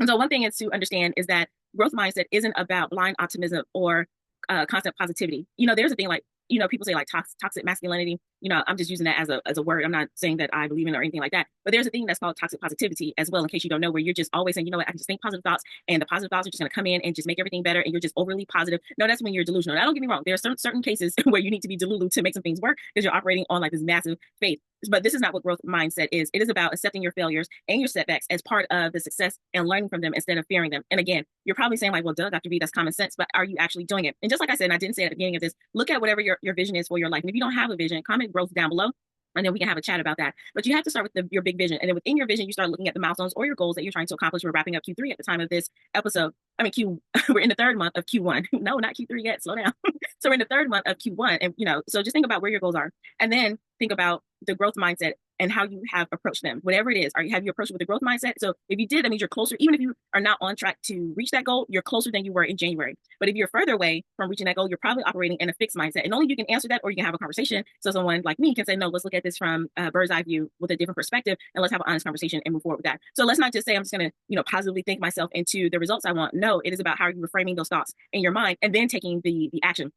And so one thing is to understand is that growth mindset isn't about blind optimism or constant positivity. There's a thing like, people say like toxic masculinity. I'm just using that as a word. I'm not saying that I believe in it or anything like that. But there's a thing that's called toxic positivity as well, in case you don't know, where you're just always saying, I can just think positive thoughts, and the positive thoughts are just going to come in and just make everything better, and you're just overly positive. No, that's when you're delusional. Now, don't get me wrong. There are certain cases where you need to be delulu to make some things work because you're operating on like this massive faith. But this is not what growth mindset is. It is about accepting your failures and your setbacks as part of the success and learning from them instead of fearing them. And again, you're probably saying like, well, duh, Dr. V, that's common sense, but are you actually doing it? And just like I said, and I didn't say at the beginning of this, look at whatever your vision is for your life. And if you don't have a vision, comment growth down below, and then we can have a chat about that. But you have to start with your big vision. And then within your vision, you start looking at the milestones or your goals that you're trying to accomplish. We're wrapping up Q3 at the time of this episode. I mean, we're in the third month of Q1. No, not Q3 yet. Slow down. So we're in the third month of Q1. And, so just think about where your goals are. And then think about the growth mindset and how you have approached them, whatever it is. Have you approached it with a growth mindset? So if you did, that means you're closer. Even if you are not on track to reach that goal, you're closer than you were in January. But if you're further away from reaching that goal, you're probably operating in a fixed mindset. And only you can answer that, or you can have a conversation. So someone like me can say, no, let's look at this from a bird's eye view with a different perspective, and let's have an honest conversation and move forward with that. So let's not just say I'm just going to, positively think myself into the results I want. No, it is about how you're reframing those thoughts in your mind and then taking the action.